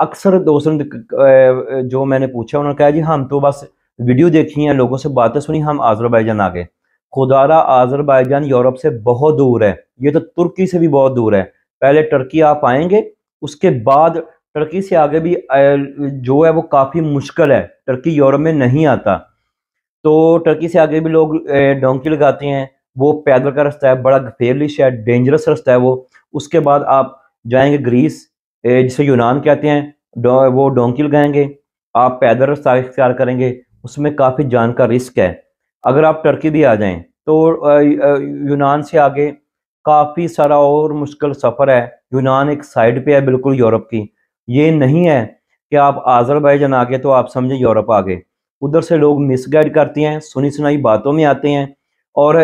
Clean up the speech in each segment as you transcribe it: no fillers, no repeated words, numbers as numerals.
اکثر دوستوں نے جو میں نے پوچھا انہوں نے کہا جی ہم تو بس ویڈیو دیکھی ہیں، لوگوں سے باتیں سنی، ہم آذربائیجان آ گئے۔ خدا را آذربائیجان یورپ سے بہت دور ہے، یہ تو ترکی سے بھی بہت دور ہے۔ پہلے ٹرکی آپ آئیں گے، اس کے بعد ٹرکی سے آگے بھی جو ہے وہ کافی مشکل ہے، ٹرکی یورپ میں نہیں آتا۔ تو ٹرکی سے آگے بھی لوگ ڈونکی لگاتے ہیں، وہ پیدل کا رستہ ہے، بڑا فیئرلش ہے، ڈینجرس رستہ ہے وہ۔ اس کے بعد آپ جائیں گے گریس، جسے یونان کہتے ہیں، وہ ڈونکی لگائیں گے، آپ پیدل رستہ اختیار کریں گے، اس میں کافی جان کا رسک ہے۔ اگر آپ ٹرکی بھی آ جائیں تو یونان سے آگے کافی سارا اور مشکل سفر ہے۔ یونان ایک سائیڈ پہ ہے بالکل یورپ کی، یہ نہیں ہے کہ آپ آذربائیجان آگے تو آپ سمجھیں یورپ آگے۔ ادھر سے لوگ مس گائیڈ کرتے ہیں، سنی سنائی باتوں میں آتے ہیں، اور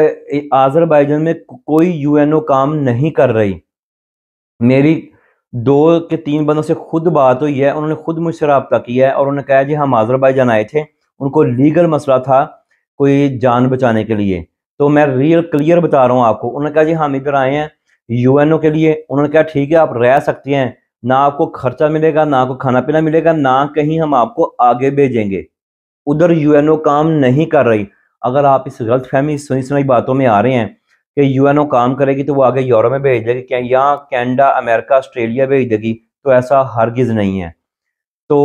آذربائیجان میں کوئی یو این او کام نہیں کر رہی۔ میری 2 کے 3 بندوں سے خود بات ہوئی ہے، انہوں نے خود مجھ سے رابطہ کیا ہے اور انہوں نے کہا جی ہم آذربائیجان آئے تھے، ان کو لیگل مسئلہ تھا کوئی جان بچانے کے لیے۔ تو میں ریئل کلیئر بتا رہا ہوں آپ کو، انہوں نے کہا جی ہم ادھر آئے ہیں یو این او کے لیے۔ انہوں نے کہا ٹھیک ہے آپ رہ سکتے ہیں، نہ آپ کو خرچہ ملے گا، نہ آپ کو کھانا پینا ملے گا، نہ کہیں ہم آپ کو آگے بھیجیں گے۔ ادھر یو این او کام نہیں کر رہی۔ اگر آپ اس غلط فہمی سنی سنائی باتوں میں آ رہے ہیں کہ یو این او کام کرے گی تو وہ آگے یورپ میں بھیج دے گی، یا کینیڈا، امریکہ، آسٹریلیا بھیج دے گی، تو ایسا ہرگز نہیں ہے۔ تو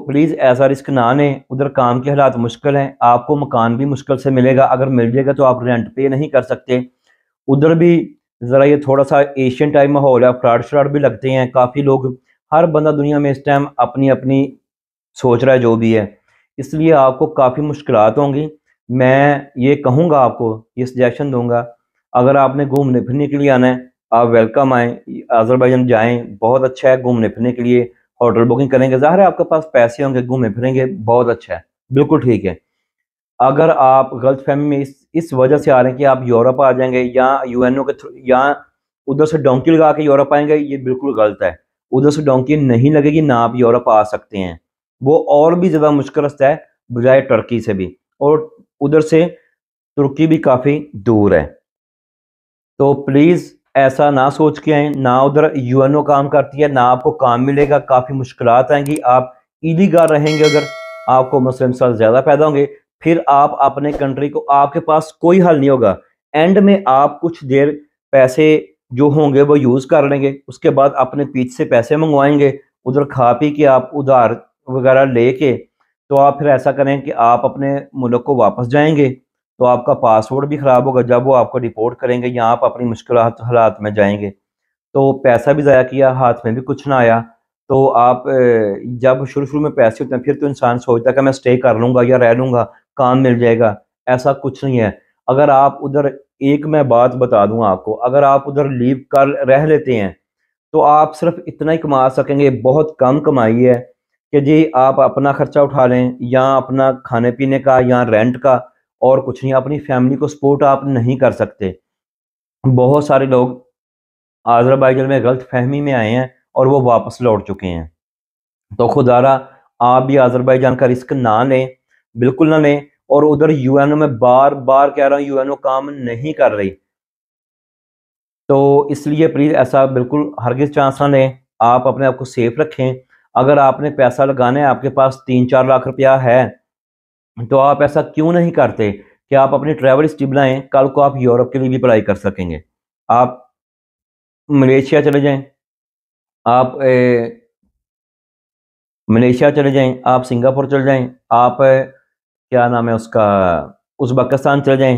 پلیز ایسا رسک نہ لیں، ادھر کام کے حالات مشکل ہیں، آپ کو مکان بھی مشکل سے ملے گا، اگر مل جائے گا تو آپ رینٹ پے نہیں کر سکتے۔ ادھر بھی ذرا یہ تھوڑا سا ایشین ٹائپ ماحول ہے، فراڈ شراڈ بھی لگتے ہیں کافی لوگ، ہر بندہ دنیا میں اس ٹائم اپنی اپنی سوچ رہا ہے جو بھی ہے، اس لیے آپ کو کافی مشکلات ہوں گی۔ میں یہ کہوں گا آپ کو، یہ سجیشن دوں گا، اگر آپ نے گھومنے پھرنے کے لیے آنا ہے آپ ویلکم آئیں، آذربائیجان جائیں، بہت اچھا ہے گھومنے پھرنے کے لیے۔ ہوٹل بکنگ کریں گے، ظاہر ہے آپ کے پاس پیسے ہوں گے، گھومیں پھریں گے، بہت اچھا ہے، بالکل ٹھیک ہے۔ اگر آپ غلط فہمی میں اس وجہ سے آ رہے ہیں کہ آپ یورپ آ جائیں گے یا یو این او کے تھرو، یا ادھر سے ڈونکی لگا کے یورپ آئیں گے، یہ بالکل غلط ہے۔ ادھر سے ڈونکی نہیں لگے گی، نہ آپ یورپ آ سکتے ہیں، وہ اور بھی زیادہ مشکل رستہ ہے بجائے ٹرکی سے بھی، اور ادھر سے ترکی بھی کافی دور ہے۔ تو پلیز ایسا نہ سوچ کے آئیں، نہ ادھر یو این او کام کرتی ہے، نہ آپ کو کام ملے گا، کافی مشکلات آئیں گی، آپ ایلیگل رہیں گے، ادھر آپ کو مسئلے مسائل زیادہ پیدا ہوں گے، پھر آپ اپنے کنٹری کو، آپ کے پاس کوئی حل نہیں ہوگا۔ اینڈ میں آپ کچھ دیر پیسے جو ہوں گے وہ یوز کر لیں گے، اس کے بعد اپنے پیچھے سے پیسے منگوائیں گے، ادھر کھا پی کے آپ ادھار وغیرہ لے کے، تو آپ پھر ایسا کریں کہ آپ اپنے ملک کو واپس جائیں گے، تو آپ کا پاسپورٹ بھی خراب ہوگا جب وہ آپ کو رپورٹ کریں گے، یا آپ اپنی مشکلات حالات میں جائیں گے، تو پیسہ بھی ضائع کیا، ہاتھ میں بھی کچھ نہ آیا۔ تو آپ جب شروع میں پیسے ہوتے ہیں پھر تو انسان سوچتا ہے کہ میں سٹے کر لوں گا یا رہ لوں گا، کام مل جائے گا، ایسا کچھ نہیں ہے۔ اگر آپ ادھر، ایک میں بات بتا دوں آپ کو، اگر آپ ادھر لیو کر رہ لیتے ہیں تو آپ صرف اتنا ہی کما سکیں گے، بہت کم کمائی ہے کہ جی آپ اپنا خرچہ اٹھا لیں، یا اپنا کھانے پینے کا یا رینٹ کا، اور کچھ نہیں، اپنی فیملی کو سپورٹ آپ نہیں کر سکتے۔ بہت سارے لوگ آذربائیجان میں غلط فہمی میں آئے ہیں اور وہ واپس لوٹ چکے ہیں۔ تو خدا را آپ بھی آذربائیجان کا رسک نہ لیں، بالکل نہ لیں، اور ادھر یو این او میں بار بار کہہ رہا ہوں یو این او کام نہیں کر رہی، تو اس لیے پلیز ایسا بالکل ہرگز چانس نہ لیں، آپ اپنے آپ کو سیف رکھیں۔ اگر آپ نے پیسہ لگانا ہے، آپ کے پاس 3-4 لاکھ روپیہ ہے، تو آپ ایسا کیوں نہیں کرتے کہ آپ اپنی ٹریول ہسٹری بنائیں، کل کو آپ یورپ کے لیے بھی اپلائی کر سکیں گے۔ آپ ملیشیا چلے جائیں، آپ ملیشیا چلے جائیں، آپ سنگاپور چلے جائیں، آپ کیا نام ہے اس کا، ازبکستان چلے جائیں،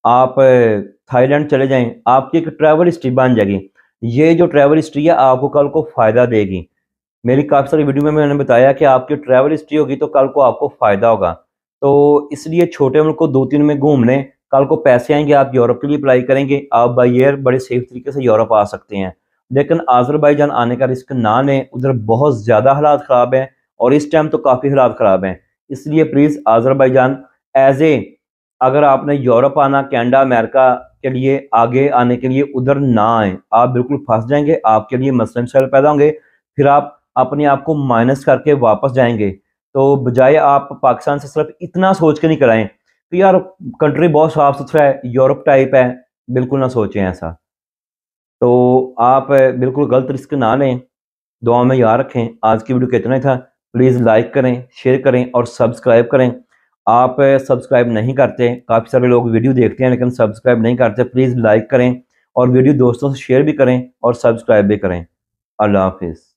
آپ تھائی لینڈ چلے جائیں، آپ کی ایک ٹریول ہسٹری بن جائے گی۔ یہ جو ٹریول ہسٹری ہے آپ کو کل کو فائدہ دے گی۔ میری کافی ساری ویڈیو میں نے بتایا کہ آپ کی ٹریول ہسٹری ہوگی تو کل کو آپ کو فائدہ ہوگا۔ تو اس لیے چھوٹے ملک کو 2-3 میں گھوم لیں، کل کو پیسے آئیں گے، آپ یورپ کے لیے اپلائی کریں گے، آپ بائی ایئر بڑے سیف طریقے سے یورپ آ سکتے ہیں۔ لیکن آذربائیجان آنے کا رسک نہ لیں، ادھر بہت زیادہ حالات خراب ہیں، اور اس ٹائم تو کافی حالات خراب ہیں۔ اس لیے پلیز آذربائیجان ایز اے، اگر آپ نے یورپ آنا، کینیڈا، امریکہ کے لیے آگے آنے کے لیے ادھر نہ آئیں، آپ بالکل پھنس جائیں گے، آپ کے لیے مسئلے مسائل پیدا ہوں گے، پھر آپ اپنے آپ کو مائنس کر کے واپس جائیں گے۔ تو بجائے آپ پاکستان سے صرف اتنا سوچ کے نہیں کرائیں کہ یار کنٹری بہت صاف ستھرا ہے، یورپ ٹائپ ہے، بالکل نہ سوچیں ایسا۔ تو آپ بالکل غلط رسک نہ لیں، دعا میں یاد رکھیں۔ آج کی ویڈیو کتنا ہی تھا، پلیز لائک کریں، شیئر کریں اور سبسکرائب کریں۔ آپ سبسکرائب نہیں کرتے، کافی سارے لوگ ویڈیو دیکھتے ہیں لیکن سبسکرائب نہیں کرتے، پلیز لائک کریں اور ویڈیو دوستوں سے شیئر بھی کریں اور سبسکرائب بھی کریں۔ اللہ حافظ۔